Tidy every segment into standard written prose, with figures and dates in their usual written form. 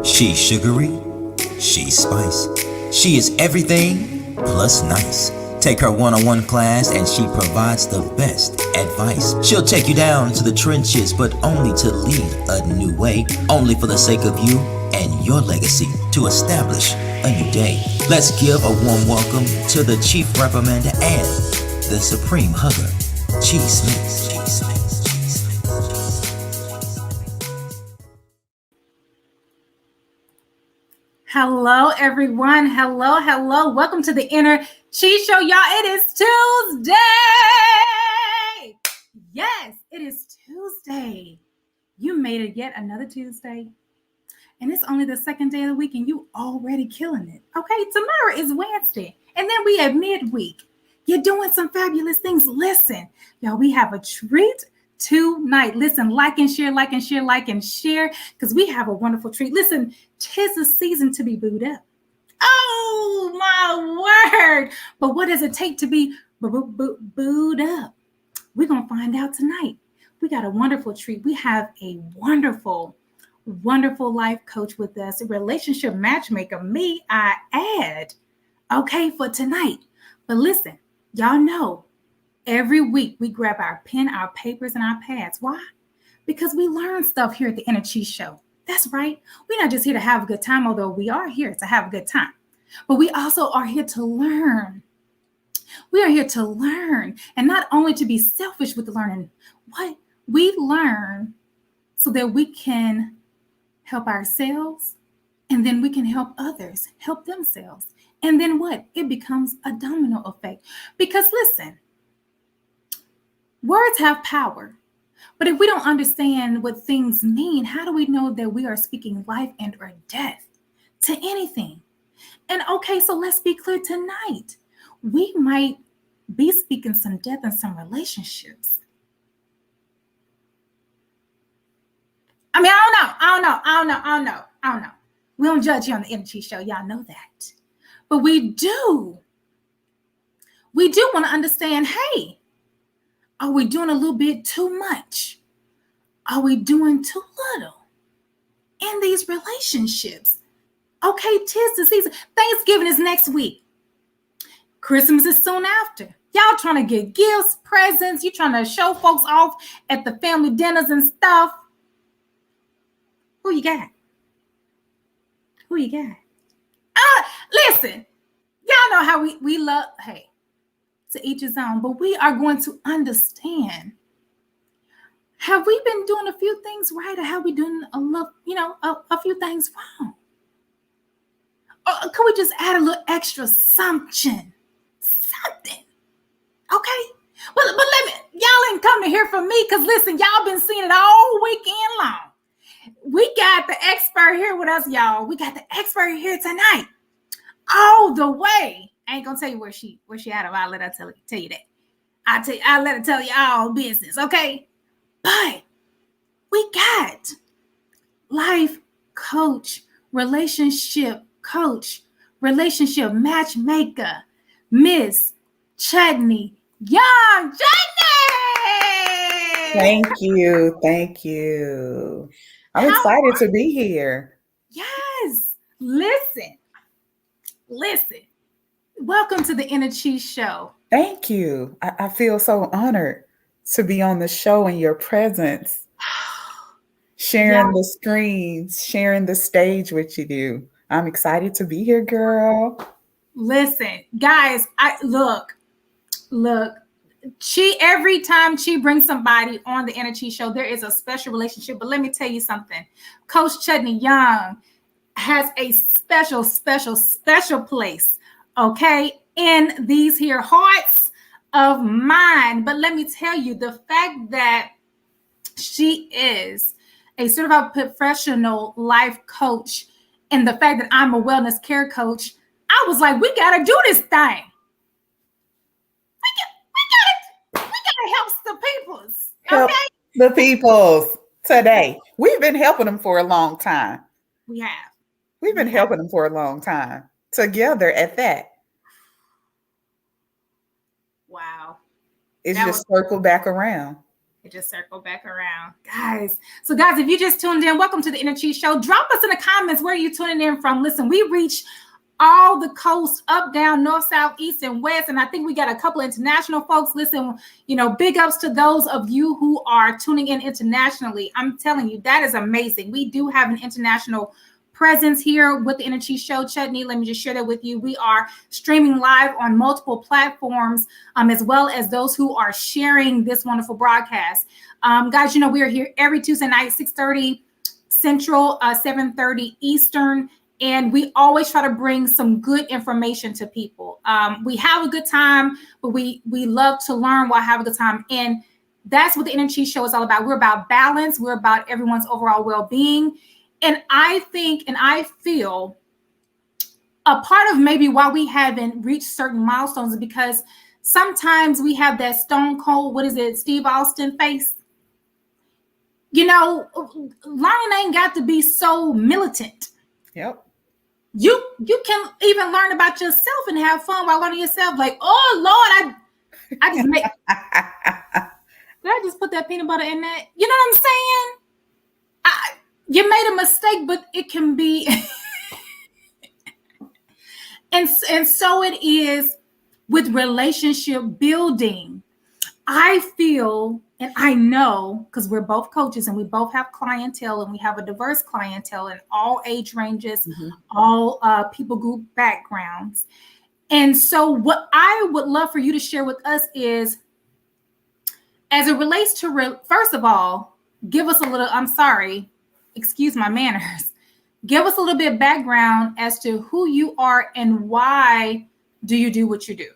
She's sugary, she's spice. She is everything plus nice. Take her one-on-one class and she provides the best advice. She'll take you down to the trenches, but only to lead a new way. Only for the sake of you and your legacy to establish a new day. Let's give a warm welcome to the Chief Reprimander and the Supreme Hugger, G. Smith. G. Smith. Hello, everyone. Hello. Welcome to the Inner Chi Show, y'all. It is Tuesday. Yes, it is Tuesday. You made it yet another Tuesday. And it's only the second day of the week and you already killing it. Okay, tomorrow is Wednesday. And then we have midweek. You're doing some fabulous things. Listen, y'all, we have a treat tonight. Listen, like and share, because we have a wonderful treat. Listen, 'tis the season to be booed up. Oh, my word. But what does it take to be booed up? We're going to find out tonight. We got a wonderful treat. We have a wonderful life coach with us, a relationship matchmaker, may I add, okay, for tonight. But listen, y'all know, every week we grab our pen, our papers, and our pads. Why? Because we learn stuff here at the Inner Chi Show. That's right. We're not just here to have a good time, although we are here to have a good time. But we also are here to learn. We are here to learn, and not only to be selfish with the learning. What we learn so that we can help ourselves, and then we can help others, help themselves. And then what? It becomes a domino effect. Because listen, words have power. But if we don't understand what things mean, how do we know that we are speaking life and or death to anything? And okay, so let's be clear tonight. We might be speaking some death in some relationships. I mean, I don't know. We don't judge you on the Inner Chi Show. Y'all know that. But we do want to understand, hey, are we doing a little bit too much? Are we doing too little in these relationships? Okay, 'tis the season. Thanksgiving is next week. Christmas is soon after. Y'all trying to get gifts, presents. You trying to show folks off at the family dinners and stuff. Who you got? Listen, y'all know how we love, hey, to each his own, but we are going to understand. Have we been doing a few things right, or have we doing a few things wrong? Or could we just add a little extra something? Okay? But y'all ain't come to hear from me, because listen, y'all been seeing it all weekend long. We got the expert here with us, y'all. We got the expert here tonight. All the way. I ain't gonna tell you where she at. I'll let her tell you that. I'll let her tell you all business, okay? But we got life coach, relationship matchmaker, Miss Chutney, Young Chutney. Thank you. I'm excited to be here. Yes. Listen. Welcome to the Inner Chi Show. Thank you. I feel so honored to be on the show in your presence, sharing the screens, sharing the stage with you. I'm excited to be here, girl. Listen, guys, look. Every time she brings somebody on the Inner Chi Show, there is a special relationship. But let me tell you something. Coach Chutney Young has a special place, okay, in these here hearts of mine. But let me tell you, the fact that she is a certified professional life coach, and the fact that I'm a wellness care coach, I was like, we got to do this thing. We gotta help the peoples. Okay? Help the peoples today. We've been helping them for a long time. We have. We've been helping them for a long time. Together at that. Wow. It's just circled back around. It just circled back around. Guys. So guys, if you just tuned in, welcome to the Inner Chi Show. Drop us in the comments where you're tuning in from. Listen, we reach all the coast, up, down, north, south, east, and west. And I think we got a couple international folks. Listen, big ups to those of you who are tuning in internationally. I'm telling you, that is amazing. We do have an international presence here with the Inner Chi Show. Chutney, let me just share that with you. We are streaming live on multiple platforms, as well as those who are sharing this wonderful broadcast. Guys, we are here every Tuesday night, 6:30 Central, 7:30 Eastern. And we always try to bring some good information to people. We have a good time, but we love to learn while having a good time. And that's what the Inner Chi Show is all about. We're about balance. We're about everyone's overall well-being. And I think and I feel a part of maybe why we haven't reached certain milestones is because sometimes we have that stone cold, Steve Austin face. Learning ain't got to be so militant. Yep. You can even learn about yourself and have fun while learning yourself. Like, oh Lord, I just make. Did I just put that peanut butter in that? You know what I'm saying? You made a mistake, but it can be. and so it is with relationship building. I feel and I know, because we're both coaches and we both have clientele and we have a diverse clientele in all age ranges, all people group backgrounds. And so what I would love for you to share with us is, as it relates to, first of all, give us a little, I'm sorry, excuse my manners. Give us a little bit of background as to who you are and why do you do what you do.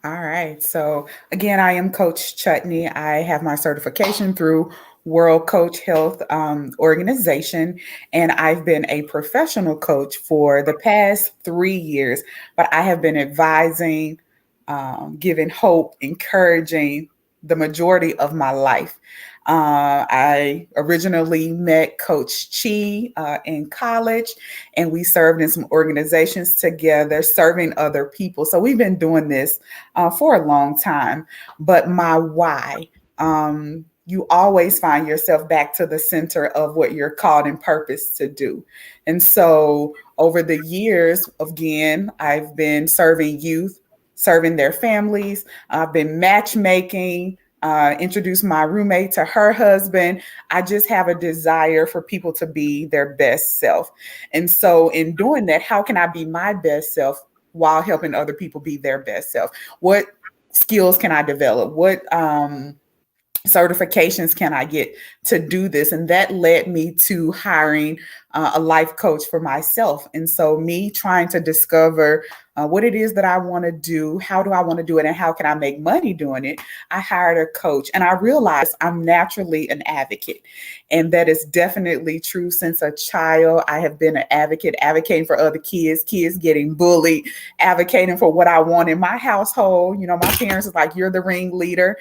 All right. So again, I am Coach Chutney. I have my certification through World Coach Health Organization, and I've been a professional coach for the past 3 years, but I have been advising, giving hope, encouraging the majority of my life. I originally met Coach Chi in college, and we served in some organizations together, serving other people. So we've been doing this for a long time. But my why, you always find yourself back to the center of what you're called and purposed to do. And so over the years, again, I've been serving youth, serving their families. I've been matchmaking, introduced my roommate to her husband. I just have a desire for people to be their best self. And so in doing that, how can I be my best self while helping other people be their best self? What skills can I develop? What certifications can I get to do this? And that led me to hiring a life coach for myself. And so me trying to discover what it is that I want to do, how do I want to do it, and how can I make money doing it, I hired a coach. And I realized I'm naturally an advocate. And that is definitely true. Since a child, I have been an advocate, advocating for other kids getting bullied, advocating for what I want in my household. My parents are like, you're the ringleader.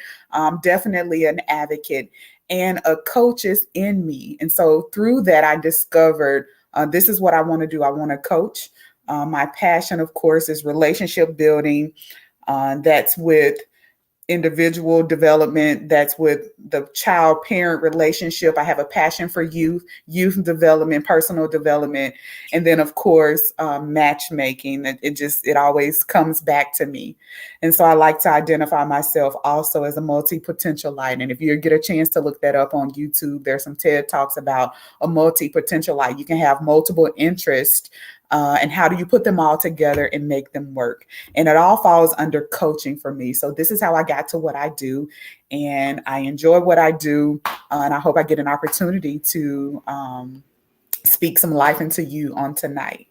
Definitely an advocate. And a coach is in me. And so through that, I discovered this is what I want to do. I want to coach. My passion, of course, is relationship building. That's with individual development. That's with the child-parent relationship. I have a passion for youth development, personal development. And then, of course, matchmaking. It always comes back to me. And so I like to identify myself also as a multi-potentialite. And if you get a chance to look that up on YouTube, there's some TED Talks about a multi-potentialite. You can have multiple interests. And how do you put them all together and make them work? And it all falls under coaching for me. So this is how I got to what I do. And I enjoy what I do. And I hope I get an opportunity to speak some life into you on tonight.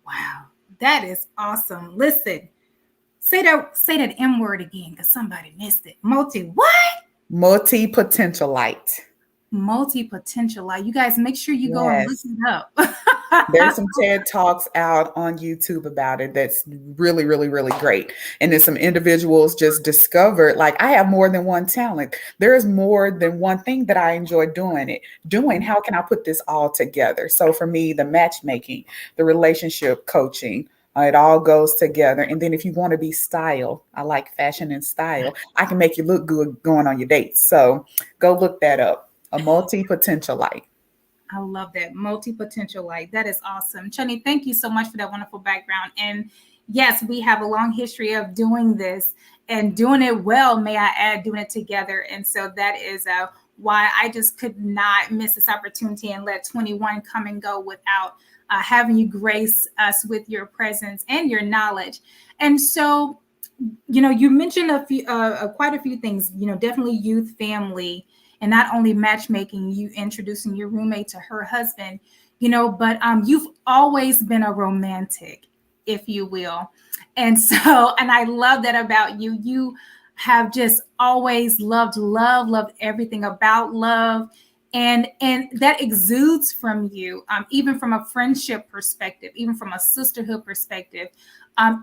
Wow, that is awesome. Listen, say that M word again, because somebody missed it. Multi-potentialite. Multi-potentialite. You guys make sure you go and look it up. There's some TED Talks out on YouTube about it. That's really, really, really great. And then some individuals just discovered, like, I have more than one talent. There is more than one thing that I enjoy doing. How can I put this all together? So for me, the matchmaking, the relationship coaching, It all goes together. And then if you want to be style, I like fashion and style. I can make you look good going on your dates. So go look that up. A multi-potentialite. I love that. Multi-potential light. That is awesome. Chutney, thank you so much for that wonderful background. And yes, we have a long history of doing this and doing it well, may I add, doing it together. And so that is why I just could not miss this opportunity and let 21 come and go without having you grace us with your presence and your knowledge. And so, you mentioned quite a few things, definitely youth, family, and not only matchmaking, you introducing your roommate to her husband, but you've always been a romantic, if you will. And so, and I love that about you. You have just always loved love, loved everything about love. And that exudes from you, even from a friendship perspective, even from a sisterhood perspective.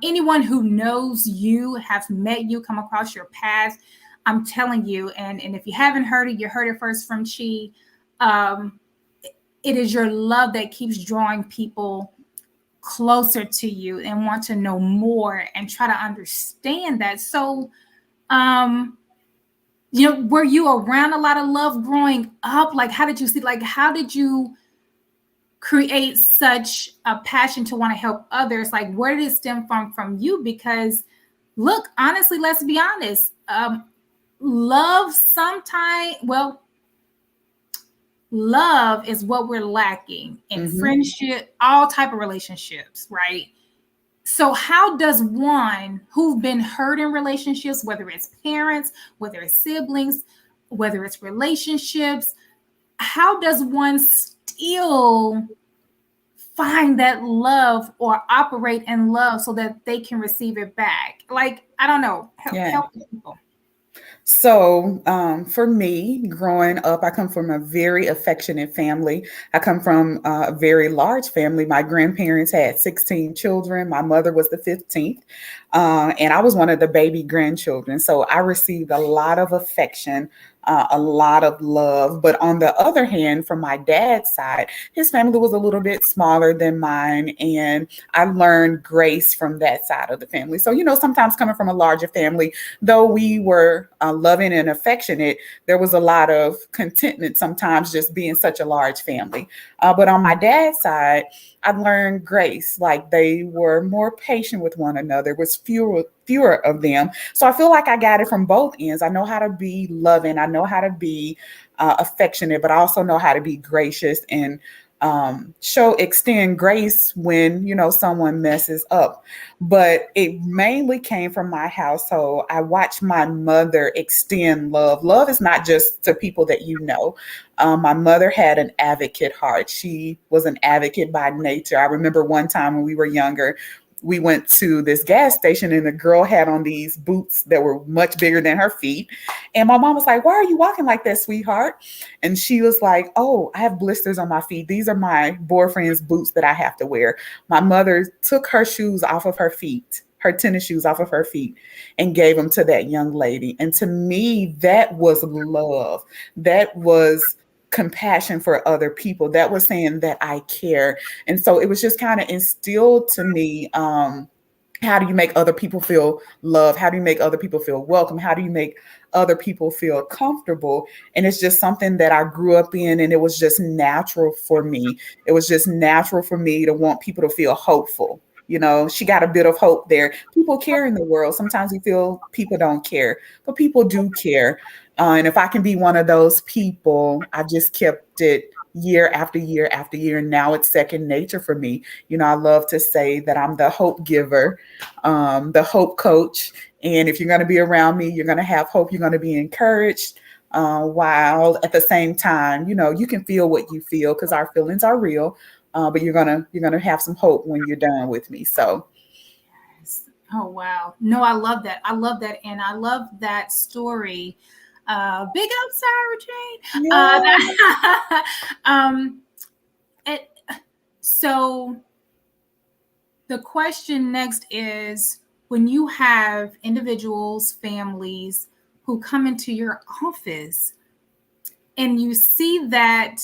Anyone who knows you, have met you, come across your path, I'm telling you, and if you haven't heard it, you heard it first from Chi. Um, it is your love that keeps drawing people closer to you and want to know more and try to understand that. So, were you around a lot of love growing up? Like, how did you see? Like, how did you create such a passion to want to help others? Like, where did it stem from you? Because, look, honestly, let's be honest. Love sometimes, well, love is what we're lacking in friendship, all type of relationships, right? So how does one who've been hurt in relationships, whether it's parents, whether it's siblings, whether it's relationships, how does one still find that love or operate in love so that they can receive it back? Like, I don't know, help people. So, for me, growing up, I come from a very affectionate family. I come from a very large family. My grandparents had 16 children. My mother was the 15th, and I was one of the baby grandchildren. So I received a lot of affection, a lot of love. But on the other hand, from my dad's side, his family was a little bit smaller than mine, and I learned grace from that side of the family. So, sometimes coming from a larger family, though we were loving and affectionate, there was a lot of contentment sometimes just being such a large family. But on my dad's side, I learned grace. Like, they were more patient with one another. It was fewer of them. So I feel like I got it from both ends. I know how to be loving. I know how to be affectionate, but I also know how to be gracious and extend grace when someone messes up. But it mainly came from my household. I watched my mother extend love. Love is not just to people that you know. My mother had an advocate heart. She was an advocate by nature. I remember one time when we were younger, we went to this gas station and the girl had on these boots that were much bigger than her feet. And my mom was like, "Why are you walking like that, sweetheart?" And she was like, "Oh, I have blisters on my feet. These are my boyfriend's boots that I have to wear." My mother took her shoes off of her feet, her tennis shoes off of her feet, and gave them to that young lady. And to me, that was love. That was compassion for other people. That was saying that I care. And so it was just kind of instilled to me, how do you make other people feel loved? How do you make other people feel welcome? How do you make other people feel comfortable? And it's just something that I grew up in, and it was just natural for me. It was just natural for me to want people to feel hopeful. She got a bit of hope there. People care in the world. Sometimes we feel people don't care, but people do care. And if I can be one of those people, I just kept it year after year after year. And now it's second nature for me. I love to say that I'm the hope giver, the hope coach. And if you're going to be around me, you're going to have hope. You're going to be encouraged. While at the same time, you can feel what you feel because our feelings are real. But you're gonna have some hope when you're done with me. So. Oh, wow. No, I love that. I love that. And I love that story. Big up, Sarah Jane. Yeah. It, so the question next is, when you have individuals, families who come into your office and you see that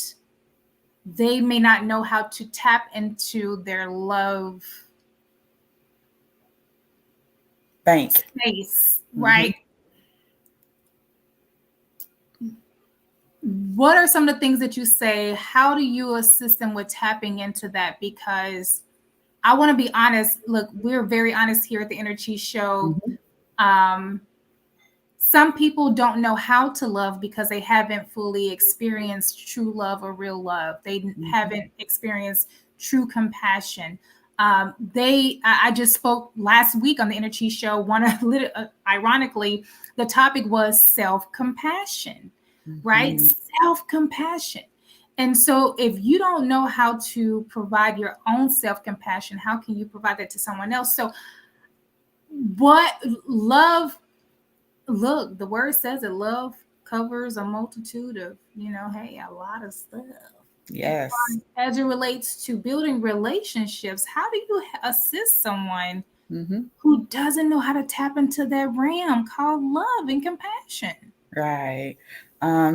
they may not know how to tap into their love Bank. space, Mm-hmm. right? What are some of the things that you say? How do you assist them with tapping into that? Because I want to be honest. Look, we're very honest here at the Inner Chi Show. Mm-hmm. Um, some people don't know how to love because they haven't fully experienced true love or real love. They Mm-hmm. haven't experienced true compassion. I just spoke last week on the Inner Chi Show. Ironically, the topic was self-compassion, right? Mm-hmm. Self-compassion. And so, if you don't know how to provide your own self-compassion, how can you provide that to someone else? So, what love look, the word says that love covers a multitude of, hey, a lot of stuff. Yes. As it relates to building relationships, how do you assist someone Mm-hmm. who doesn't know how to tap into that realm called love and compassion? Right.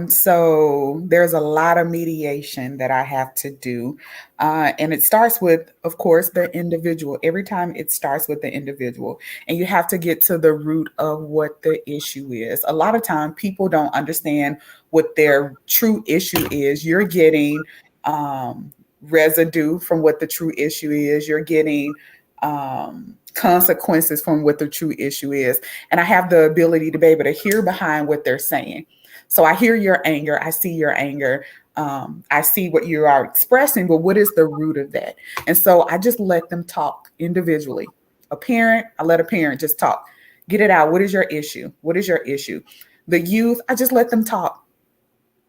So there's a lot of mediation that I have to do. And it starts with, of course, the individual. Every time it starts with the individual. And you have to get to the root of what the issue is. A lot of time people don't understand what their true issue is. You're getting residue from what the true issue is. You're getting consequences from what the true issue is. And I have the ability to be able to hear behind what they're saying. So I hear your anger. I see your anger. I see what you are expressing, but what is the root of that? And so I just let them talk individually. I let a parent just talk. Get it out. What is your issue? What is your issue? The youth, I just let them talk.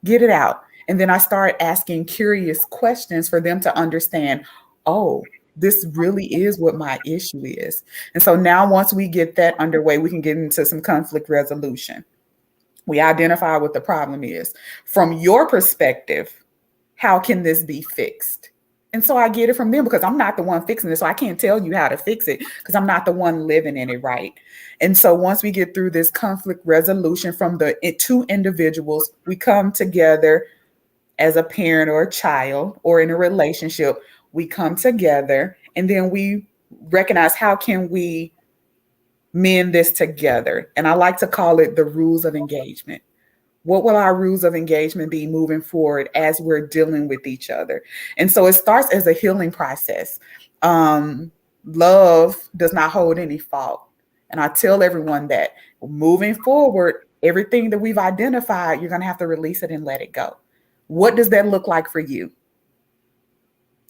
Get it out. And then I start asking curious questions for them to understand, oh, this really is what my issue is. And so now, once we get that underway, we can get into some conflict resolution. We identify what the problem is. From your perspective, how can this be fixed? And so I get it from them because I'm not the one fixing it. So I can't tell you how to fix it because I'm not the one living in it, right? And so once we get through this conflict resolution from the two individuals, we come together as a parent or a child or in a relationship. We come together and then we recognize how can we mend this together. And I like to call it the rules of engagement. What will our rules of engagement be moving forward as we're dealing with each other? And so it starts as a healing process. Love does not hold any fault. And I tell everyone that moving forward, everything that we've identified, you're going to have to release it and let it go. What does that look like for you?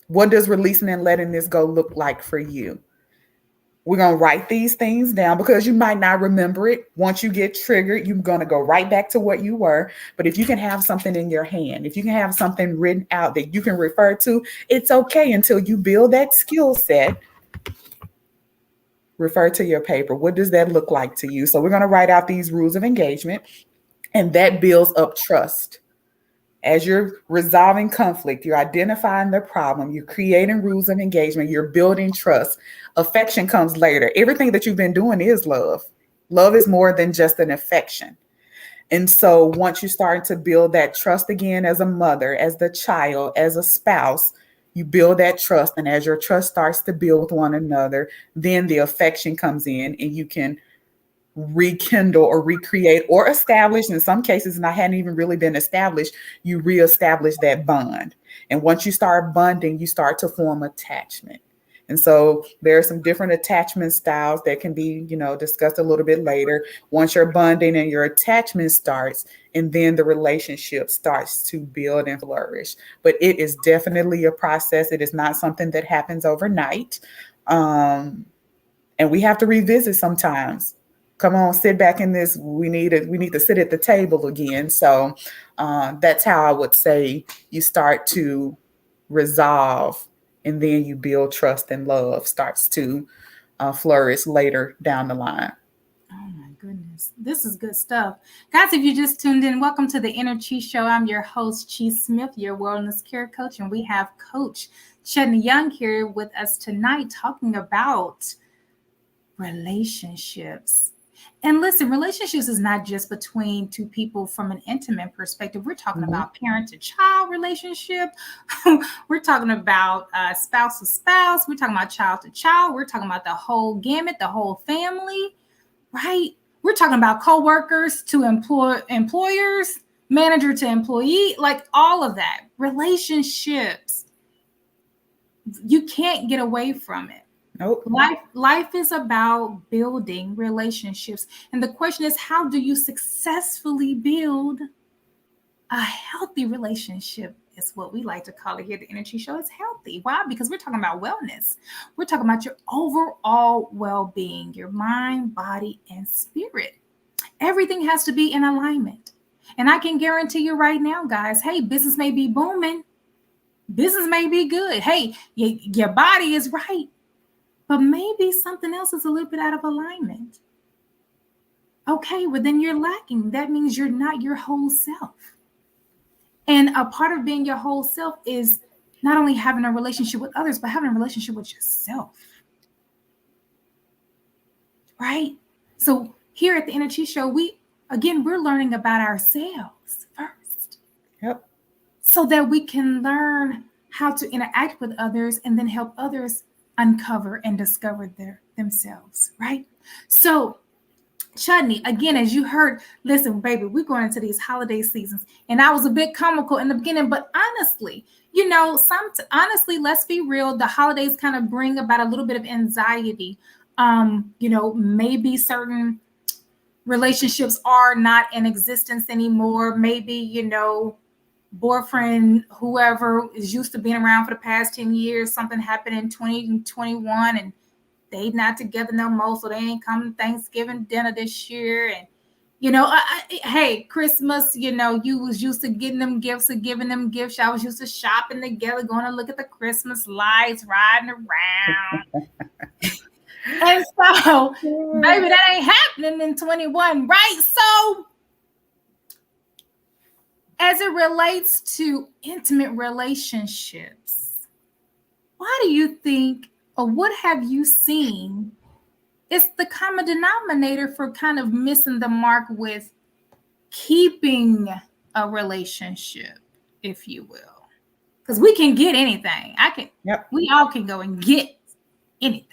What does releasing and letting this go look like for you? We're going to write these things down because you might not remember it. Once you get triggered, you're going to go right back to what you were. But if you can have something in your hand, if you can have something written out that you can refer to, it's okay until you build that skill set. Refer to your paper. What does that look like to you? So we're going to write out these rules of engagement, and that builds up trust. As you're resolving conflict, you're identifying the problem, you're creating rules of engagement, you're building trust. Affection comes later. Everything that you've been doing is love. Love is more than just an affection. And so once you start to build that trust again as a mother, as the child, as a spouse, you build that trust. And as your trust starts to build with one another, then the affection comes in and you can rekindle or recreate or establish, in some cases, and I hadn't even really been established, you reestablish that bond. And once you start bonding, you start to form attachment. And so there are some different attachment styles that can be, discussed a little bit later. Once you're bonding and your attachment starts, and then the relationship starts to build and flourish. But it is definitely a process. It is not something that happens overnight. And we have to revisit sometimes. Come on, sit back in this. We need to sit at the table again. So that's how I would say you start to resolve, and then you build trust, and love starts to flourish later down the line. Oh my goodness. This is good stuff. Guys, if you just tuned in, welcome to the Inner Chi Show. I'm your host, Chi Smith, your wellness care coach, and we have Coach Chutney Young here with us tonight talking about relationships. And listen, relationships is not just between two people from an intimate perspective. We're talking Mhm. about parent to child relationship. We're talking about spouse to spouse. We're talking about child to child. We're talking about the whole gamut, the whole family. right? We're talking about coworkers to employers, manager to employee, like all of that. Relationships. You can't get away from it. Nope. Life is about building relationships. And the question is, how do you successfully build a healthy relationship? Is what we like to call it here at the Energy Show. It's healthy. Why? Because we're talking about wellness. We're talking about your overall well-being, your mind, body, and spirit. Everything has to be in alignment. And I can guarantee you right now, guys, hey, business may be booming. Business may be good. Hey, your body is right. But maybe something else is a little bit out of alignment. Okay, well, then you're lacking. That means you're not your whole self. And a part of being your whole self is not only having a relationship with others, but having a relationship with yourself. Right? So here at the Energy Show, we're learning about ourselves first. Yep. So that we can learn how to interact with others and then help others uncover and discover themselves, right? So Chutney, again, as you heard, listen, baby, we're going into these holiday seasons, and I was a bit comical in the beginning, but honestly, honestly, let's be real. The holidays kind of bring about a little bit of anxiety. Maybe certain relationships are not in existence anymore. Maybe, boyfriend, whoever is used to being around for the past 10 years, something happened in 2021 and they not together no more, so they ain't coming to Thanksgiving dinner this year. And hey, Christmas, you was used to getting them gifts or giving them gifts. I was used to shopping together, going to look at the Christmas lights, riding around. And so, baby, that ain't happening in 21, right? So, as it relates to intimate relationships, why do you think, or what have you seen is the common denominator for kind of missing the mark with keeping a relationship, if you will? Because we can get anything. Yep. We all can go and get anything.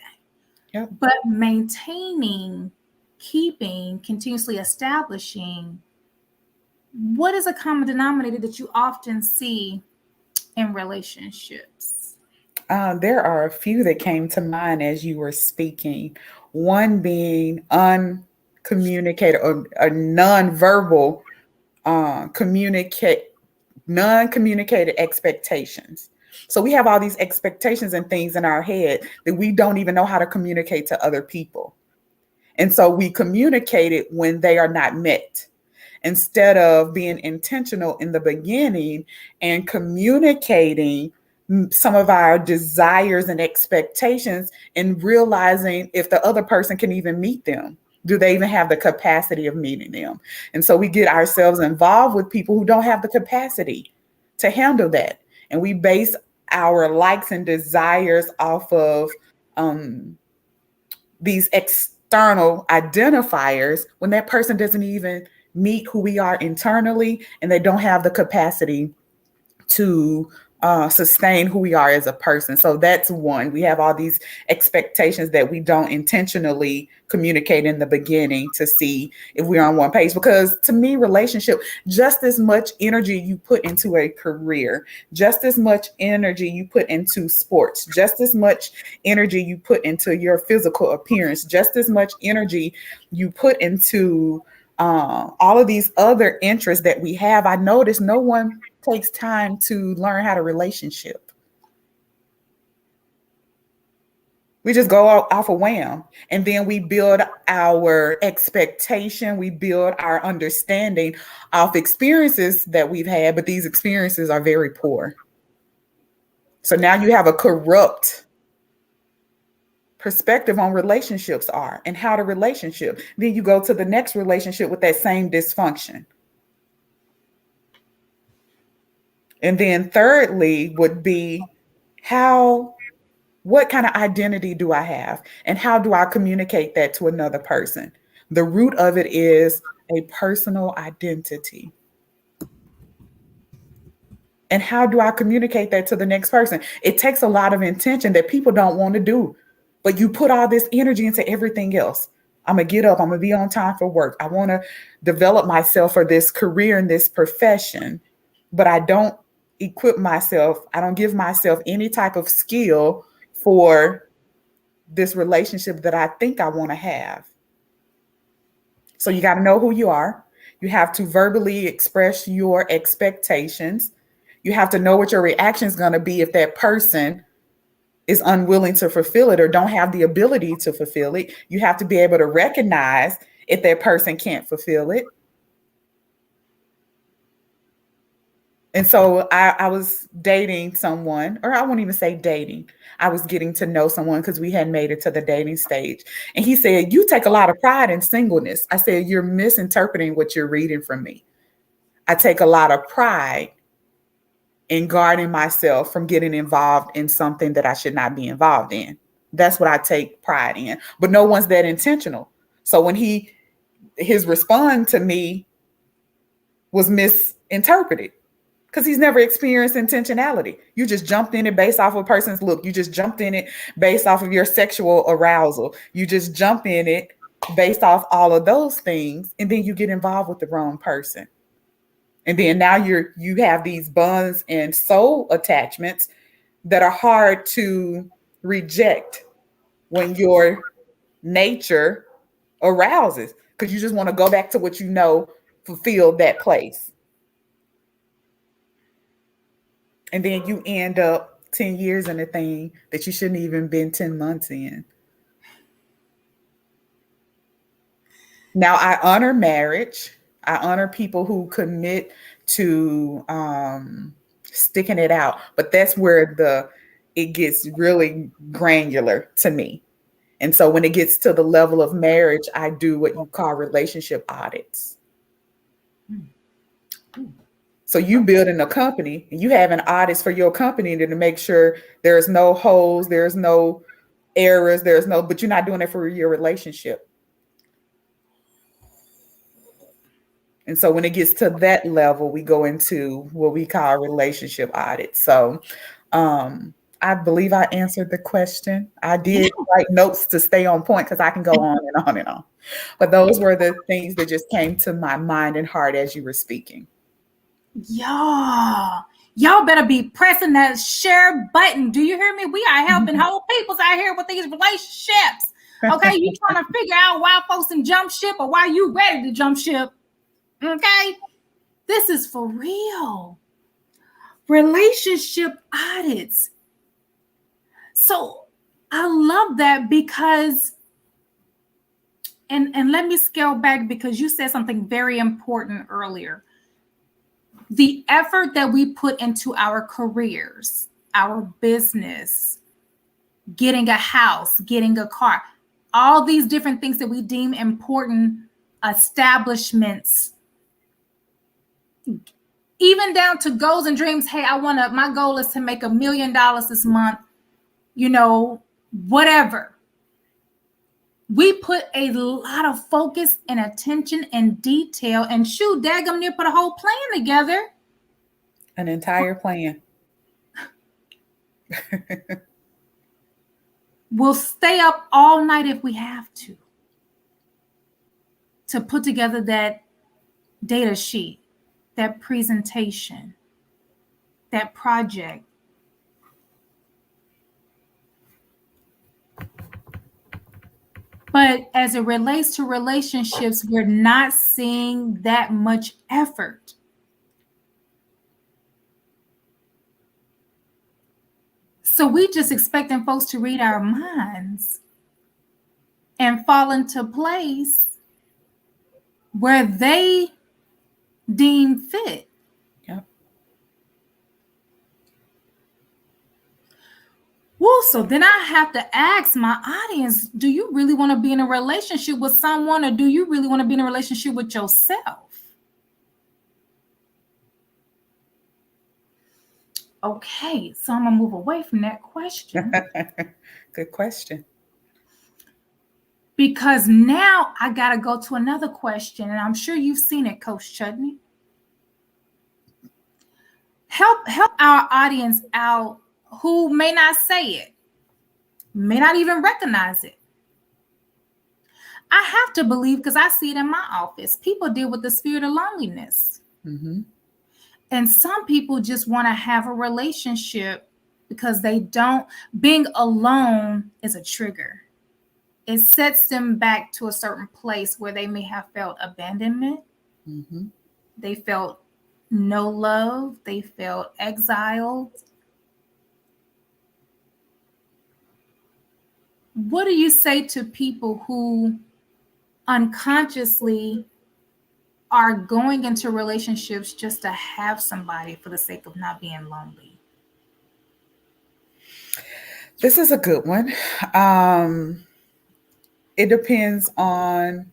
Yep. But maintaining, keeping, continuously establishing, what is a common denominator that you often see in relationships? There are a few that came to mind as you were speaking. One being uncommunicated or non-verbal non-communicated expectations. So we have all these expectations and things in our head that we don't even know how to communicate to other people. And so we communicate it when they are not met, instead of being intentional in the beginning and communicating some of our desires and expectations and realizing if the other person can even meet them. Do they even have the capacity of meeting them? And so we get ourselves involved with people who don't have the capacity to handle that. And we base our likes and desires off of these external identifiers when that person doesn't even meet who we are internally, and they don't have the capacity to sustain who we are as a person. So that's one. We have all these expectations that we don't intentionally communicate in the beginning to see if we're on one page. Because to me, relationship, just as much energy you put into a career, just as much energy you put into sports, just as much energy you put into your physical appearance, just as much energy you put into all of these other interests that we have. I notice no one takes time to learn how to relationship. We just go off a wham, and then we build our expectation, we build our understanding of experiences that we've had, but these experiences are very poor. So now you have a corrupt perspective on relationships are and how to relationship. Then you go to the next relationship with that same dysfunction. And then thirdly would be what kind of identity do I have and how do I communicate that to another person? The root of it is a personal identity. And how do I communicate that to the next person? It takes a lot of intention that people don't want to do, but you put all this energy into everything else. I'm going to get up. I'm going to be on time for work. I want to develop myself for this career and this profession, but I don't equip myself. I don't give myself any type of skill for this relationship that I think I want to have. So you got to know who you are. You have to verbally express your expectations. You have to know what your reaction is going to be if that person is unwilling to fulfill it or don't have the ability to fulfill it. You have to be able to recognize if that person can't fulfill it. And so I was dating someone, or I won't even say dating. I was getting to know someone because we hadn't made it to the dating stage. And he said, "You take a lot of pride in singleness." I said, "You're misinterpreting what you're reading from me. I take a lot of pride in guarding myself from getting involved in something that I should not be involved in. That's what I take pride in." But no one's that intentional. So when his response to me was misinterpreted because he's never experienced intentionality. You just jumped in it based off of a person's look. You just jumped in it based off of your sexual arousal. You just jump in it based off all of those things, and then you get involved with the wrong person. And then now you have these bonds and soul attachments that are hard to reject when your nature arouses, because you just want to go back to what you know fulfilled that place. And then you end up 10 years in a thing that you shouldn't even been 10 months in. Now, I honor marriage. I honor people who commit to sticking it out. But that's where it gets really granular to me. And so when it gets to the level of marriage, I do what you call relationship audits. So you building a company and you having audits for your company to make sure there's no holes, there's no errors, but you're not doing it for your relationship. And so when it gets to that level, we go into what we call relationship audits. So I believe I answered the question. I did write notes to stay on point because I can go on and on and on. But those were the things that just came to my mind and heart as you were speaking. Y'all better be pressing that share button. Do you hear me? We are helping whole peoples out here with these relationships. Okay, you trying to figure out why folks can jump ship or why you ready to jump ship. Okay, this is for real. Relationship audits. So I love that because, and let me scale back because you said something very important earlier. The effort that we put into our careers, our business, getting a house, getting a car, all these different things that we deem important, establishments, even down to goals and dreams. Hey, my goal is to make $1 million this month, whatever. We put a lot of focus and attention and detail and daggum near put a whole plan together. An entire plan. We'll stay up all night if we have to put together that data sheet, that presentation, that project. But as it relates to relationships, we're not seeing that much effort. So we just expecting folks to read our minds and fall into place where they deem fit. Yep. Well, so then I have to ask my audience, do you really want to be in a relationship with someone, or do you really want to be in a relationship with yourself? Okay, so I'm going to move away from that question. Good question. Because now I got to go to another question, and I'm sure you've seen it, Coach Chutney. Help our audience out who may not say it, may not even recognize it. I have to believe, because I see it in my office, people deal with the spirit of loneliness. Mm-hmm. And some people just want to have a relationship because they don't, being alone is a trigger. It sets them back to a certain place where they may have felt abandonment. Mm-hmm. They felt no love. They felt exiled. What do you say to people who unconsciously are going into relationships just to have somebody for the sake of not being lonely? This is a good one. Um, it depends on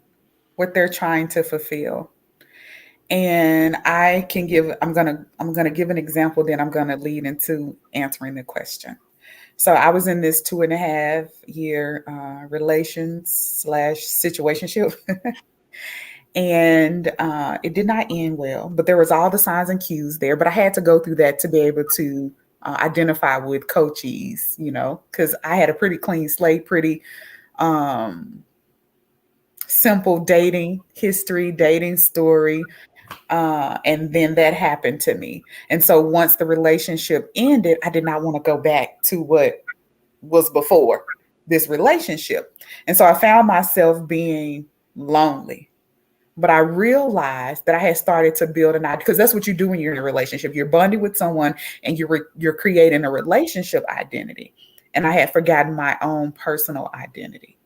what they're trying to fulfill. And I'm gonna give an example, then I'm gonna lead into answering the question. So I was in this 2.5 year relations slash situationship, and it did not end well. But there was all the signs and cues there. But I had to go through that to be able to identify with coaches, because I had a pretty clean slate, pretty um, simple dating history, dating story. And then that happened to me. And so once the relationship ended, I did not want to go back to what was before this relationship. And so I found myself being lonely. But I realized that I had started to build an idea, because that's what you do when you're in a relationship. You're bonding with someone and you're creating a relationship identity. And I had forgotten my own personal identity.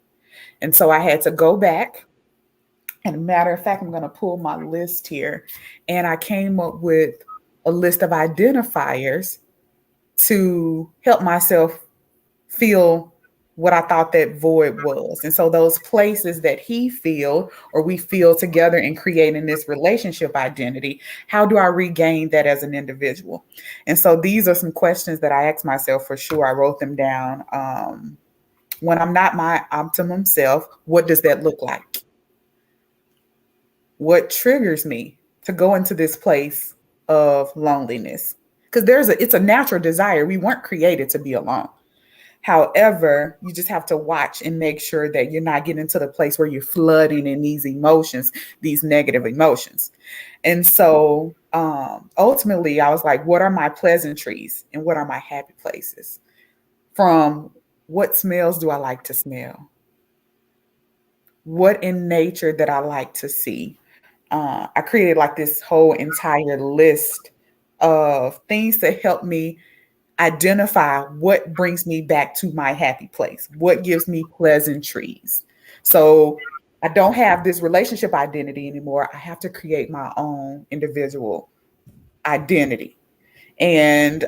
And so I had to go back. And a matter of fact, I'm going to pull my list here. And I came up with a list of identifiers to help myself feel what I thought that void was. And so those places that he feel or we feel together in creating this relationship identity, how do I regain that as an individual? And so these are some questions that I asked myself for sure. I wrote them down. When I'm not my optimum self, what does that look like? What triggers me to go into this place of loneliness? Because it's a natural desire. We weren't created to be alone. However, you just have to watch and make sure that you're not getting to the place where you're flooding in these emotions, these negative emotions. And so ultimately, I was like, what are my pleasantries and what are my happy places? From what smells do I like to smell? What in nature that I like to see? I created like this whole entire list of things to help me identify what brings me back to my happy place, what gives me pleasantries. So I don't have this relationship identity anymore. I have to create my own individual identity. And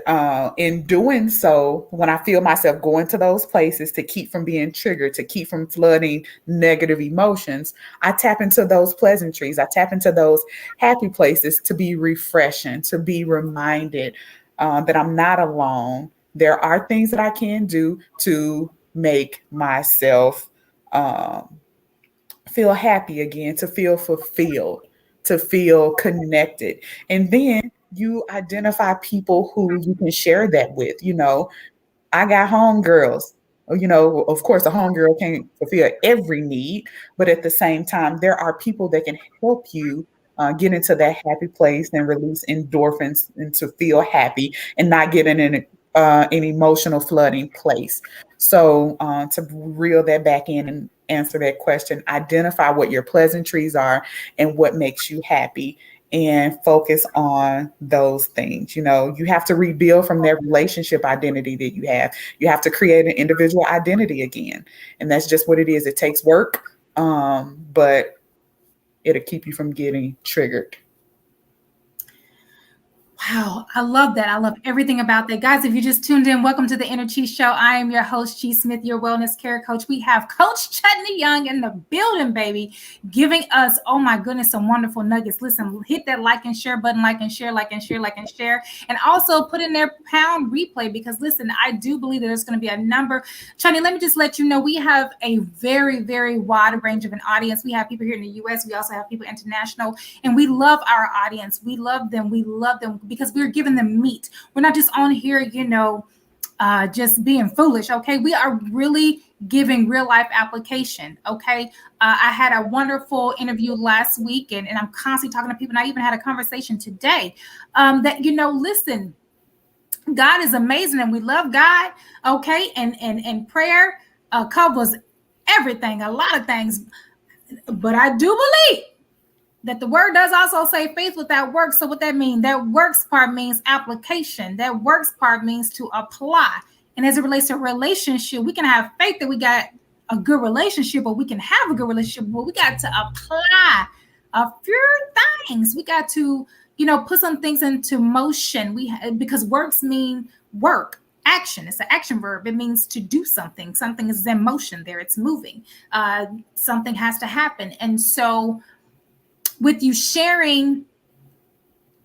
in doing so, when I feel myself going to those places to keep from being triggered, to keep from flooding negative emotions, I tap into those pleasantries. I tap into those happy places to be refreshing, to be reminded that I'm not alone. There are things that I can do to make myself feel happy again, to feel fulfilled, to feel connected. And then you identify people who you can share that with. I got homegirls. Of course, a homegirl can't fulfill every need, but at the same time, there are people that can help you get into that happy place and release endorphins and to feel happy and not get in an emotional flooding place. So to reel that back in and answer that question, identify what your pleasantries are and what makes you happy and focus on those things. You have to rebuild from that relationship identity that you have. You have to create an individual identity again. And that's just what it is. It takes work, but it'll keep you from getting triggered. Wow, I love that. I love everything about that. Guys, if you just tuned in, welcome to the Inner Chi Show. I am your host, Chi Smith, your wellness care coach. We have Coach Chutney Young in the building, baby, giving us, oh my goodness, some wonderful nuggets. Listen, hit that like and share button, like and share, like and share, like and share. And also put in their pound replay because, listen, I do believe that there's going to be a number. Chutney, let me just let you know, we have a very, very wide range of an audience. We have people here in the U.S. We also have people international. And we love our audience. We love them. We love them because we're giving them meat. We're not just on here, just being foolish. Okay, we are really giving real life application. Okay, I had a wonderful interview last week, and I'm constantly talking to people. And I even had a conversation today that, listen, God is amazing, and we love God. Okay, and prayer covers everything, a lot of things. But I do believe that the word does also say faith without works. So what that means? That works part means application. That works part means to apply. And as it relates to relationship, we can have faith that we got a good relationship, or we can have a good relationship, but we got to apply a few things. We got to, put some things into motion. Because works mean work. Action. It's an action verb. It means to do something. Something is in motion there. It's moving. Something has to happen. And so with you sharing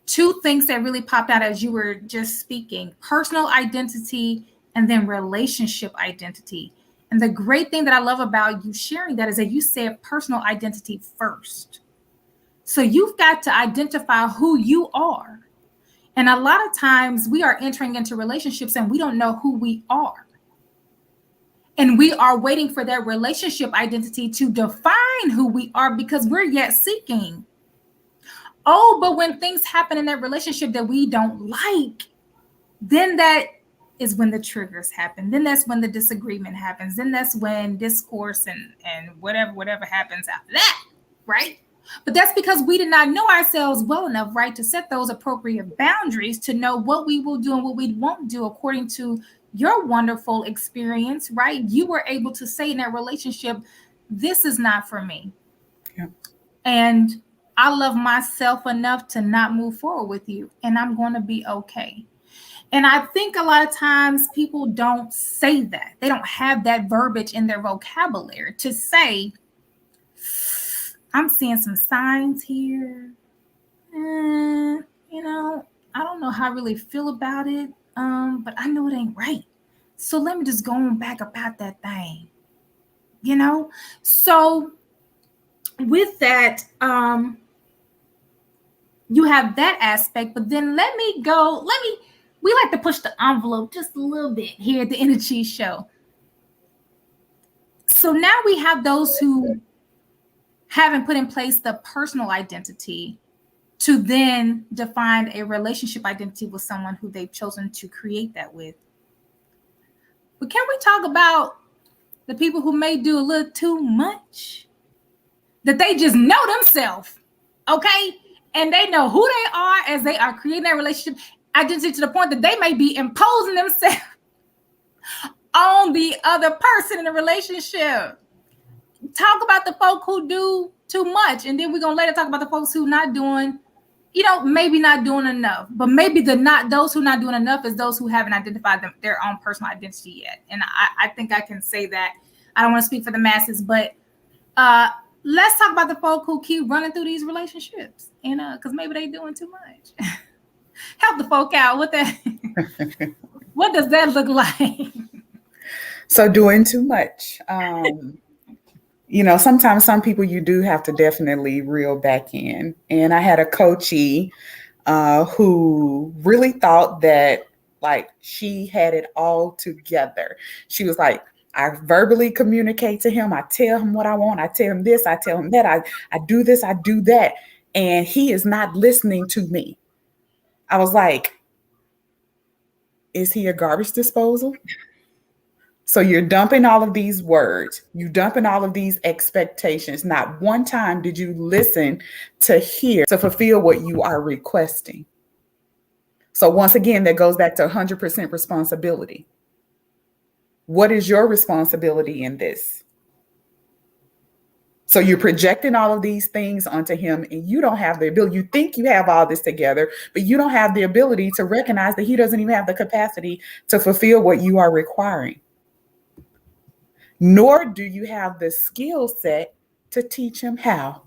two things that really popped out as you were just speaking, personal identity and then relationship identity. And the great thing that I love about you sharing that is that you said personal identity first. So you've got to identify who you are. And a lot of times we are entering into relationships and we don't know who we are. And we are waiting for that relationship identity to define who we are because we're yet seeking. Oh, but when things happen in that relationship that we don't like, then that is when the triggers happen. Then that's when the disagreement happens. Then that's when discourse and whatever happens after that, right? But that's because we did not know ourselves well enough, right, to set those appropriate boundaries to know what we will do and what we won't do according to your wonderful experience, right? You were able to say in that relationship, this is not for me. Yeah. And I love myself enough to not move forward with you, and I'm going to be okay. And I think a lot of times people don't say that. They don't have that verbiage in their vocabulary to say, I'm seeing some signs here. I don't know how I really feel about it, but I know it ain't right. So let me just go on back about that thing, So with that, you have that aspect, but then we like to push the envelope just a little bit here at the Energy Show. So now we have those who haven't put in place the personal identity to then define a relationship identity with someone who they've chosen to create that with. But can we talk about the people who may do a little too much? That they just know themselves, okay? And they know who they are as they are creating that relationship identity to the point that they may be imposing themselves on the other person in the relationship. Talk about the folk who do too much, and then we're gonna later talk about the folks who not doing, maybe not doing enough. But maybe those who not doing enough is those who haven't identified their own personal identity yet. And I think I can say that. I don't want to speak for the masses, but let's talk about the folk who keep running through these relationships, because maybe they doing too much. Help the folk out with that. What does that look like? So doing too much. Sometimes some people you do have to definitely reel back in. And I had a coachee who really thought that she had it all together. She was like, I verbally communicate to him. I tell him what I want. I tell him this. I tell him that. I do this. I do that. And he is not listening to me. I was like, is he a garbage disposal? So you're dumping all of these words. You dumping all of these expectations. Not one time did you listen to fulfill what you are requesting. So once again, that goes back to 100% responsibility. What is your responsibility in this? So you're projecting all of these things onto him, and you don't have the ability. You think you have all this together, but you don't have the ability to recognize that he doesn't even have the capacity to fulfill what you are requiring. Nor do you have the skill set to teach him how.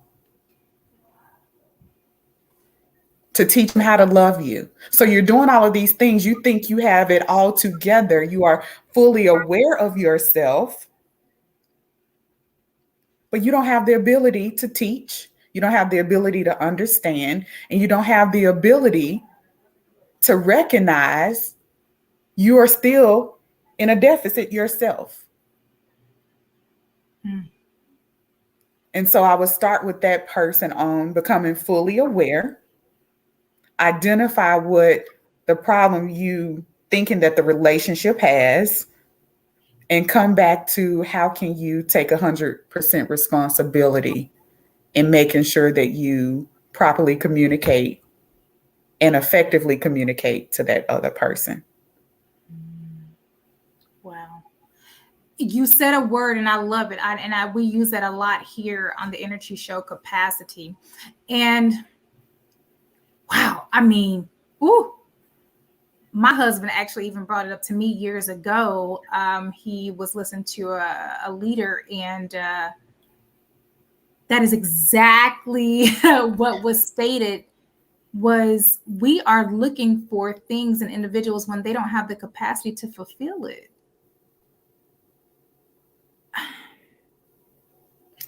To teach him how to love you. So you're doing all of these things. You think you have it all together. You are fully aware of yourself, but you don't have the ability to teach. You don't have the ability to understand, and you don't have the ability to recognize you are still in a deficit yourself. And so I would start with that person on becoming fully aware, identify what the problem you thinking that the relationship has, and come back to how can you take 100% responsibility in making sure that you properly communicate and effectively communicate to that other person. Wow. You said a word and I love it. We use that a lot here on the Energy Show, capacity. And wow, I mean, ooh, my husband actually even brought it up to me years ago. He was listening to a leader, and that is exactly what was stated. Was we are looking for things in individuals when they don't have the capacity to fulfill it.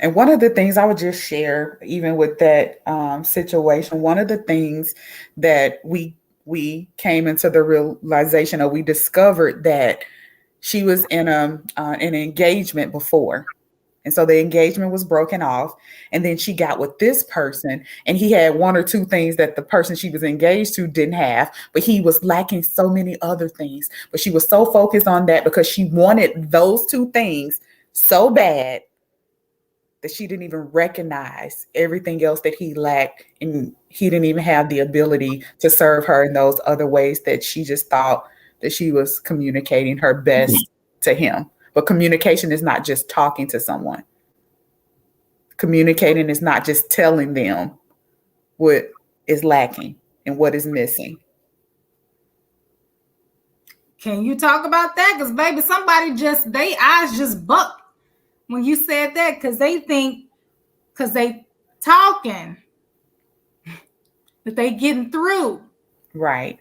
And one of the things I would just share, even with that situation, one of the things that we came into the realization, or we discovered that she was in an engagement before. And so the engagement was broken off. And then she got with this person, and he had one or two things that the person she was engaged to didn't have, but he was lacking so many other things. But she was so focused on that because she wanted those two things so bad that she didn't even recognize everything else that he lacked. And he didn't even have the ability to serve her in those other ways that she just thought that she was communicating her best to him. But communication is not just talking to someone. Communicating is not just telling them what is lacking and what is missing. Can you talk about that? Because baby, somebody just, they eyes just bucked when you said that, because they think, because they talking, that they getting through. Right.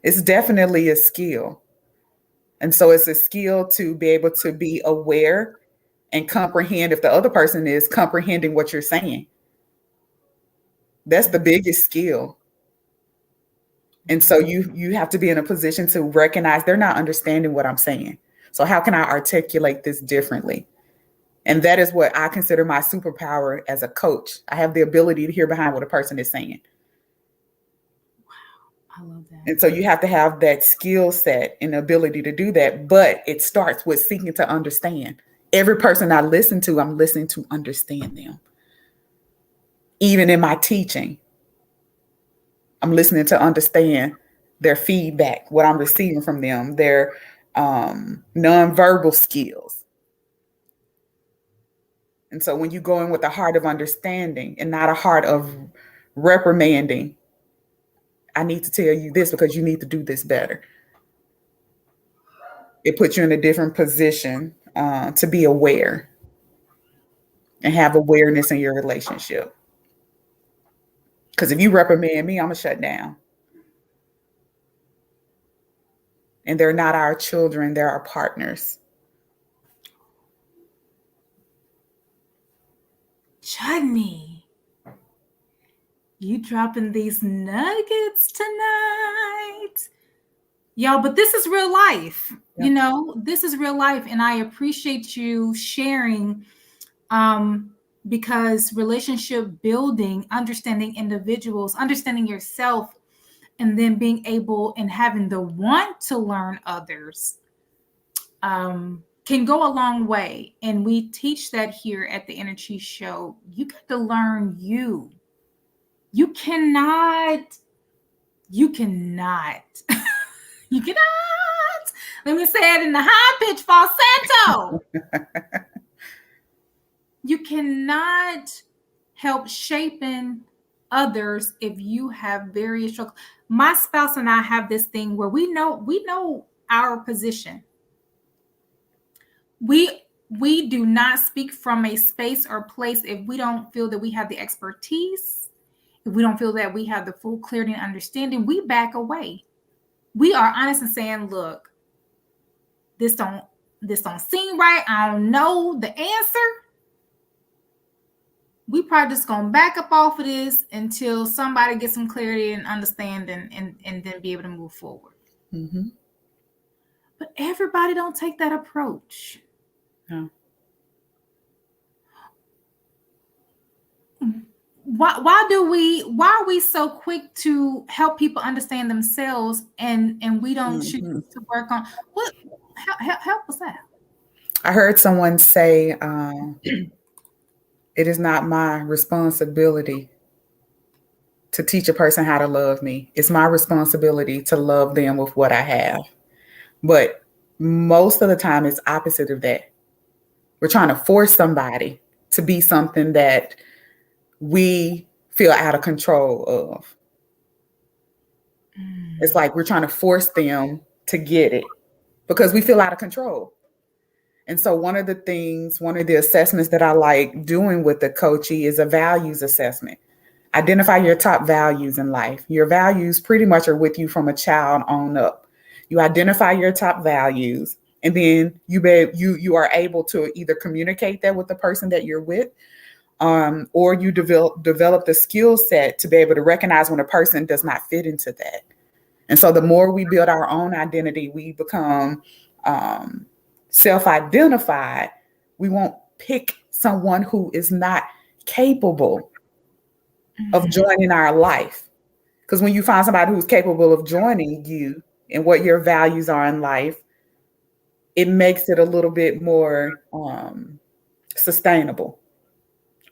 It's definitely a skill. And so it's a skill to be able to be aware and comprehend if the other person is comprehending what you're saying. That's the biggest skill. And so you have to be in a position to recognize they're not understanding what I'm saying. So how can I articulate this differently? And that is what I consider my superpower as a coach. I have the ability to hear behind what a person is saying. I love that. And so you have to have that skill set and ability to do that. But it starts with seeking to understand. Every person I listen to, I'm listening to understand them. Even in my teaching, I'm listening to understand their feedback, what I'm receiving from them, their nonverbal skills. And so when you go in with a heart of understanding and not a heart of reprimanding, I need to tell you this because you need to do this better. It puts you in a different position to be aware and have awareness in your relationship. Because if you reprimand me, I'm going to shut down. And they're not our children, they're our partners. Chutney, you dropping these nuggets tonight. Y'all, but this is real life. Yep. You know, this is real life. And I appreciate you sharing because relationship building, understanding individuals, understanding yourself, and then being able and having the want to learn others can go a long way. And we teach that here at the Energy Show. You got to learn you. You cannot. You cannot. Let me say it in the high pitch falsetto. You cannot help shaping others if you have various struggles. My spouse and I have this thing where we know our position. We do not speak from a space or place if we don't feel that we have the expertise, if we don't feel that we have the full clarity and understanding, we back away. We are honest and saying, look, this don't seem right. I don't know the answer. We probably just gonna back up off of this until somebody gets some clarity and understanding and then be able to move forward. Mm-hmm. But everybody don't take that approach. No. Why are we so quick to help people understand themselves and we don't choose Mhm. to work on what help us out? I heard someone say, it is not my responsibility to teach a person how to love me. It's my responsibility to love them with what I have. But most of the time, it's opposite of that. We're trying to force somebody to be something that we feel out of control of. It's like we're trying to force them to get it because we feel out of control. And so one of the assessments that I like doing with the coachee is a values assessment. Identify your top values in life. Your values pretty much are with you from a child on up. You identify your top values, and then you are able to either communicate that with the person that you're with, or you develop the skill set to be able to recognize when a person does not fit into that. And so the more we build our own identity, we become self-identified. We won't pick someone who is not capable of joining our life. Because when you find somebody who's capable of joining you and what your values are in life, it makes it a little bit more sustainable.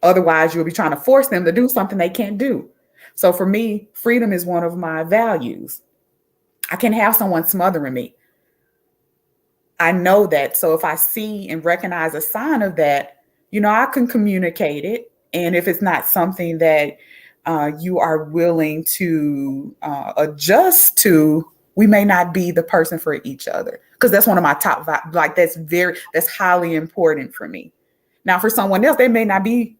Otherwise, you'll be trying to force them to do something they can't do. So for me, freedom is one of my values. I can have someone smothering me. I know that. So if I see and recognize a sign of that, I can communicate it. And if it's not something that you are willing to adjust to, we may not be the person for each other. Because that's one of my top, like that's highly important for me. Now, for someone else, they may not be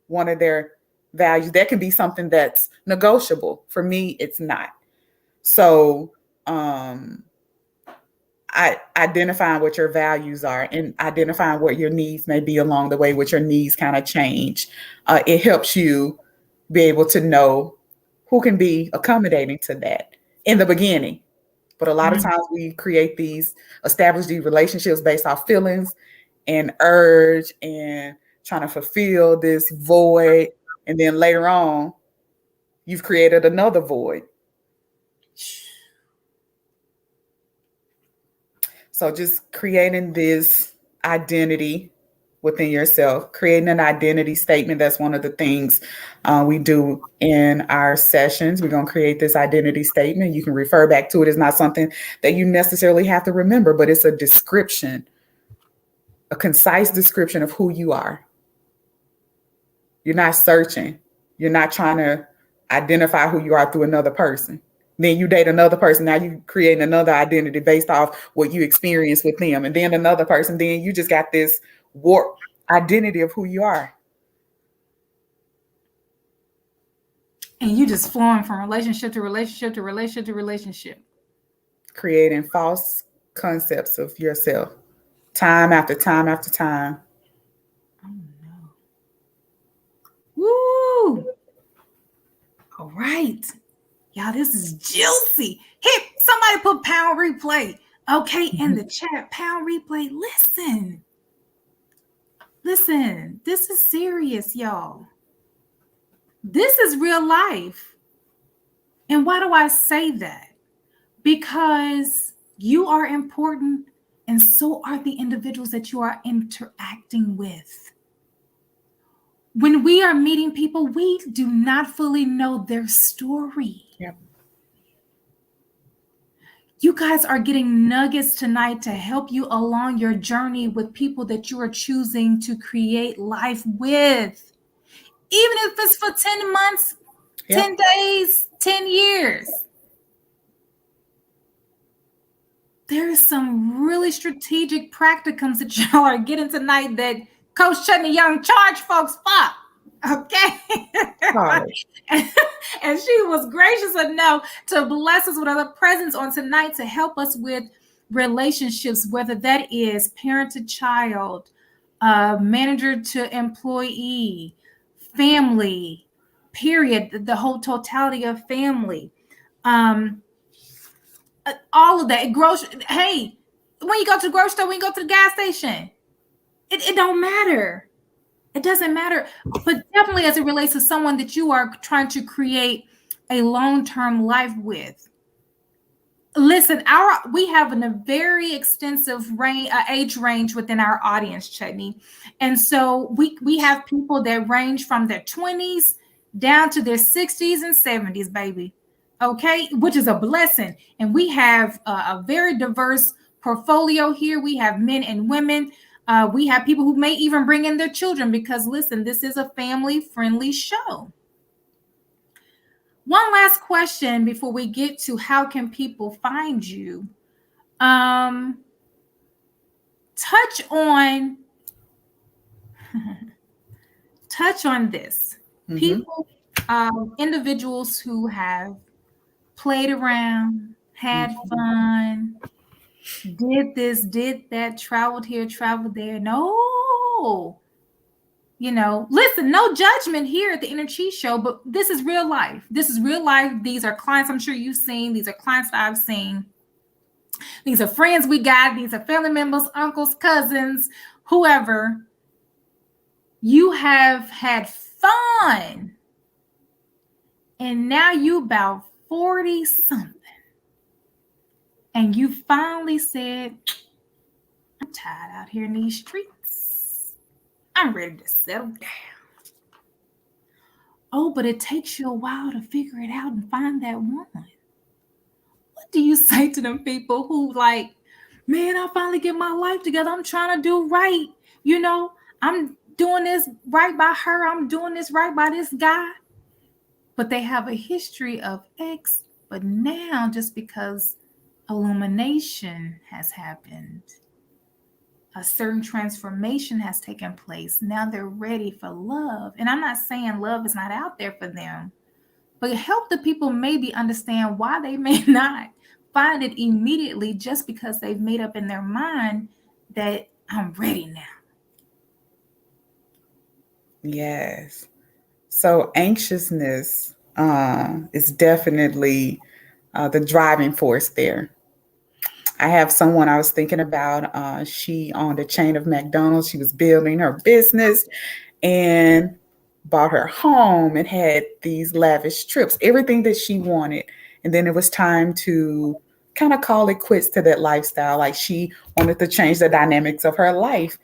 one of their values. That can be something that's negotiable. For me, it's not. So, identifying what your values are and identifying what your needs may be along the way, what your needs kind of change. It helps you be able to know who can be accommodating to that in the beginning. But a lot of times we establish these relationships based off feelings and urge and trying to fulfill this void. And then later on, you've created another void. So just creating this identity within yourself, creating an identity statement. That's one of the things we do in our sessions. We're going to create this identity statement. You can refer back to it. It's not something that you necessarily have to remember, but it's a description, a concise description of who you are. You're not searching. You're not trying to identify who you are through another person. Then you date another person. Now you create another identity based off what you experience with them. And then another person. Then you just got this warped identity of who you are. And you just flowing from relationship to relationship to relationship to relationship. Creating false concepts of yourself. Time after time after time. Oh no. Woo! All right. Y'all, this is juicy. Hit somebody put pound replay. Okay, in the chat, pound replay. Listen, this is serious, y'all. This is real life. And why do I say that? Because you are important, and so are the individuals that you are interacting with. When we are meeting people, we do not fully know their story. Yep. You guys are getting nuggets tonight to help you along your journey with people that you are choosing to create life with. Even if it's for 10 months, Yep. 10 days, 10 years. There's some really strategic practicums that y'all are getting tonight that Coach Chutney Young charged folks for. Okay. And she was gracious enough to bless us with her presence on tonight to help us with relationships, whether that is parent to child, manager to employee, family, period, the whole totality of family. All of that. Hey, when you go to the grocery store, when you go to the gas station. It don't matter. It doesn't matter. But definitely as it relates to someone that you are trying to create a long-term life with. Listen, we have a very extensive age range within our audience, Chutney, and so we have people that range from their 20s down to their 60s and 70s, baby. Okay, which is a blessing, and we have a very diverse portfolio here. We have men and women. We have people who may even bring in their children because, listen, this is a family-friendly show. One last question before we get to how can people find you. Touch on this. Mm-hmm. People, individuals who have played around, had fun, did this, did that, traveled here, traveled there. No. Listen, no judgment here at the Inner Chi Show, but this is real life. This is real life. These are clients I'm sure you've seen. These are clients that I've seen. These are friends we got. These are family members, uncles, cousins, whoever. You have had fun. And now you about 40-something. And you finally said, I'm tired out here in these streets. I'm ready to settle down. Oh, but it takes you a while to figure it out and find that one. What do you say to them people who like, man, I finally get my life together. I'm trying to do right. I'm doing this right by her. I'm doing this right by this guy. But they have a history of X. But now, just because illumination has happened, a certain transformation has taken place. Now they're ready for love. And I'm not saying love is not out there for them, but help the people maybe understand why they may not find it immediately just because they've made up in their mind that I'm ready now. Yes. So anxiousness is definitely the driving force there. I have someone I was thinking about. She owned a chain of McDonald's. She was building her business and bought her home and had these lavish trips, everything that she wanted. And then it was time to kind of call it quits to that lifestyle. Like she wanted to change the dynamics of her life.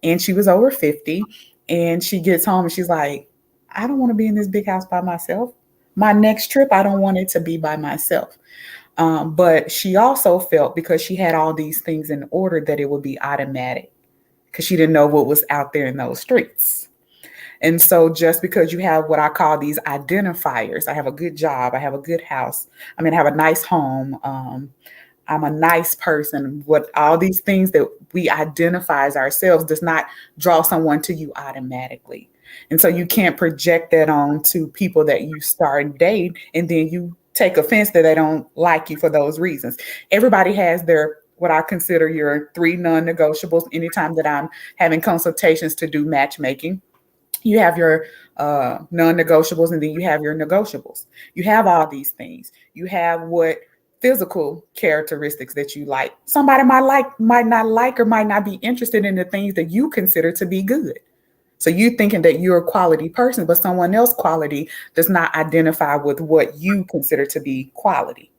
And she was over 50. And she gets home and she's like, I don't want to be in this big house by myself. My next trip, I don't want it to be by myself. But she also felt because she had all these things in order that it would be automatic because she didn't know what was out there in those streets. And so just because you have what I call these identifiers, I have a good job, I have a good house, I have a nice home, I'm a nice person, what all these things that we identify as ourselves does not draw someone to you automatically. And so you can't project that on to people that you start dating and then you take offense that they don't like you for those reasons. Everybody has their, what I consider your 3 non-negotiables. Anytime that I'm having consultations to do matchmaking, you have your non-negotiables and then you have your negotiables. You have all these things. You have what physical characteristics that you like. Somebody might not like, or might not be interested in the things that you consider to be good. So you thinking that you're a quality person, but someone else's quality does not identify with what you consider to be quality.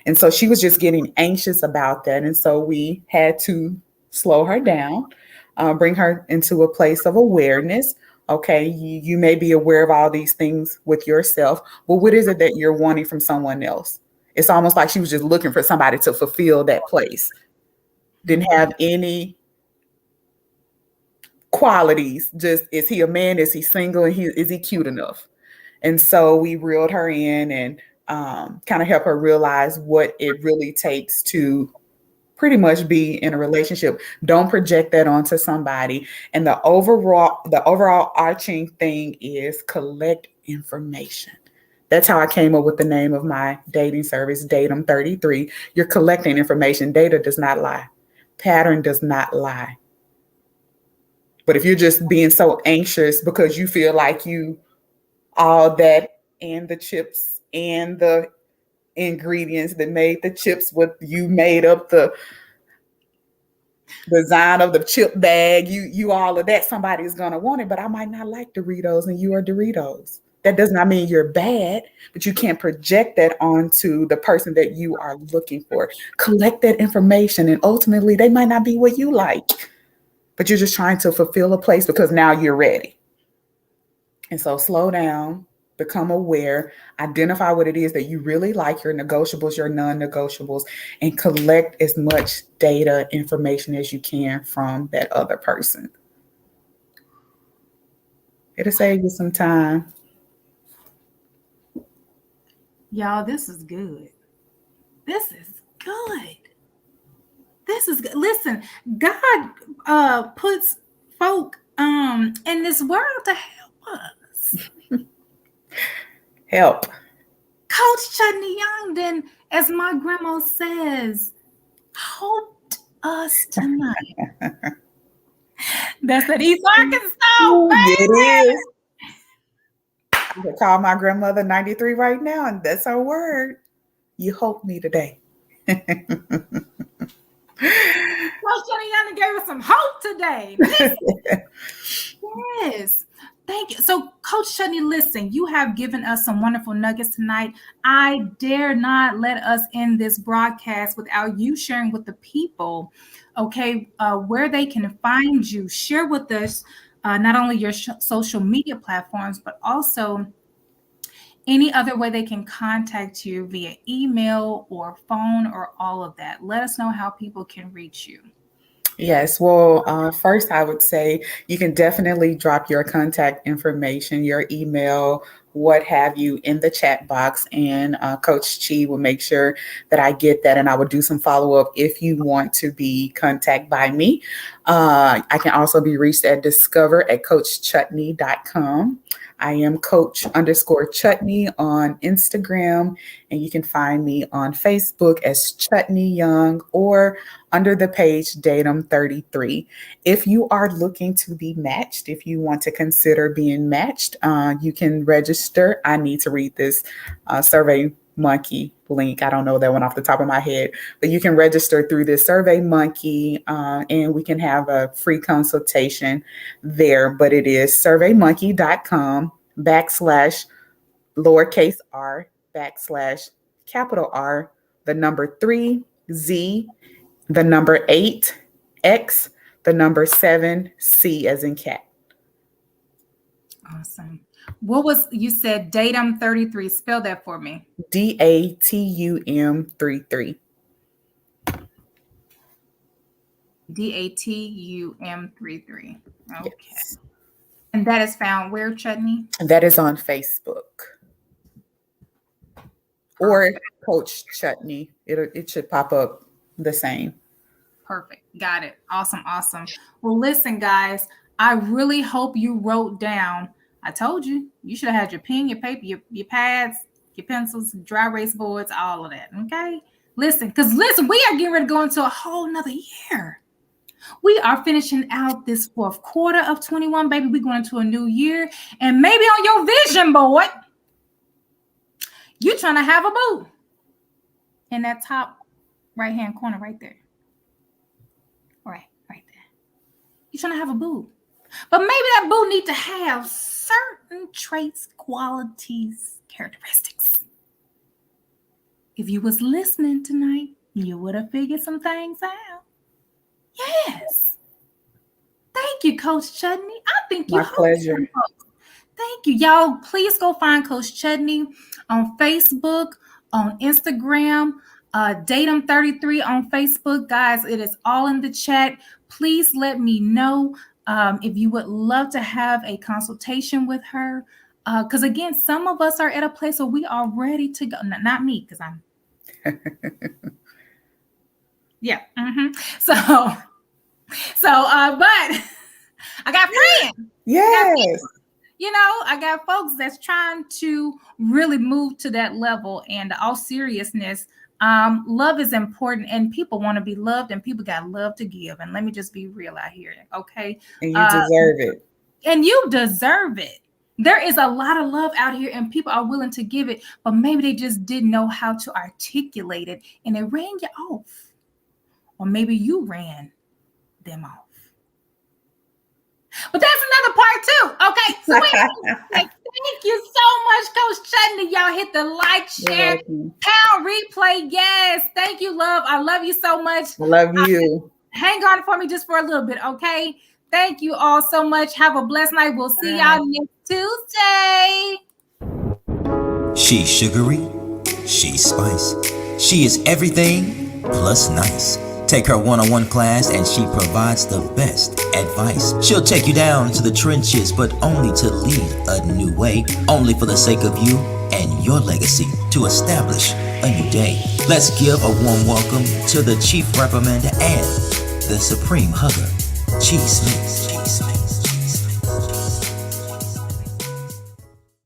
And so she was just getting anxious about that. And so we had to slow her down, bring her into a place of awareness. Okay, you may be aware of all these things with yourself, but what is it that you're wanting from someone else? It's almost like she was just looking for somebody to fulfill that place. Didn't have any qualities. Just, is he a man? Is he single? And is he cute enough? And so we reeled her in and kind of help her realize what it really takes to pretty much be in a relationship. Don't project that onto somebody. And the overall arching thing is collect information. That's how I came up with the name of my dating service, Datum 33. You're collecting information. Data does not lie. Pattern does not lie. But if you're just being so anxious because you feel like you all that and the chips and the ingredients that made the chips, what you made up the design of the chip bag, you all of that. Somebody is gonna want it, but I might not like Doritos, and you are Doritos. That does not mean you're bad, but you can't project that onto the person that you are looking for. Collect that information, and ultimately, they might not be what you like, but you're just trying to fulfill a place because now you're ready. And so slow down, become aware, identify what it is that you really like, your negotiables, your non-negotiables, and collect as much data information as you can from that other person. It'll save you some time. Y'all, this is good. This is good. This is good. Listen, God puts folk in this world to help us. Help. Coach Chutney Youngden, as my grandma says, helped us tonight. That's that East Arkansas, It baby. is. I can call my grandmother 93 right now, and that's her word. You helped me today. Coach Chutney Youngden gave us some hope today. Yes. Thank you. So, Coach Chutney, listen, you have given us some wonderful nuggets tonight. I dare not let us end this broadcast without you sharing with the people, okay, where they can find you. Share with us not only your social media platforms, but also any other way they can contact you via email or phone or all of that. Let us know how people can reach you. Yes. Well, first, I would say you can definitely drop your contact information, your email, what have you, in the chat box. And Coach Chi will make sure that I get that. And I will do some follow up if you want to be contacted by me. I can also be reached at discover@coachchutney.com. I am Coach_Chutney on Instagram, and you can find me on Facebook as Chutney Young or under the page Datum 33. If you are looking to be matched, if you want to consider being matched, you can register. I need to read this Survey Monkey link. I don't know that one off the top of my head, but you can register through this Survey Monkey, and we can have a free consultation there. But it is surveymmonkey.com/r/capital R, the number 3Z, the number 8X, the number 7C as in cat. Awesome. What was, you said Datum 33? Spell that for me. DATUM 33. DATUM 33. Okay. Yes. And that is found where, Chutney? That is on Facebook. Or Coach Chutney. It should pop up the same. Perfect. Got it. Awesome. Awesome. Well, listen, guys, I really hope you wrote down. I told you, you should have had your pen, your paper, your pads, your pencils, dry erase boards, all of that. Okay. Listen, we are getting ready to go into a whole nother year. We are finishing out this fourth quarter of 21, baby. We're going into a new year. And maybe on your vision board, you're trying to have a boo in that top right-hand corner right there. Right there. You're trying to have a boo. But maybe that boo need to have certain traits, qualities, characteristics. If you was listening tonight, you would have figured some things out. Yes. Thank you, Coach Chutney. I think you. My pleasure. Thank you. Y'all, please go find Coach Chutney on Facebook, on Instagram, Datum 33 on Facebook. Guys, it is all in the chat. Please let me know if you would love to have a consultation with her. Because again, some of us are at a place where we are ready to go. Not me, because I'm. Yeah. Mm-hmm. But I got friends. Yes. I got folks that's trying to really move to that level. And all seriousness, love is important, and people want to be loved, and people got love to give. And let me just be real out here, okay? And you deserve it. And you deserve it. There is a lot of love out here, and people are willing to give it, but maybe they just didn't know how to articulate it, and they ran you off. Or maybe you ran them off. But that's another part too. Okay. So thank you so much, Coach Chutney. Y'all hit the like, share, pound, replay. Yes. Thank you, love. I love you so much. I love you. Hang on for me just for a little bit, okay? Thank you all so much. Have a blessed night. We'll see y'all next Tuesday. She's sugary, she's spice. She is everything plus nice. Take her one-on-one class and she provides the best advice. She'll take you down to the trenches, but only to lead a new way. Only for the sake of you and your legacy to establish a new day. Let's give a warm welcome to the Chief Reprimander and the Supreme Hugger, G. Smith.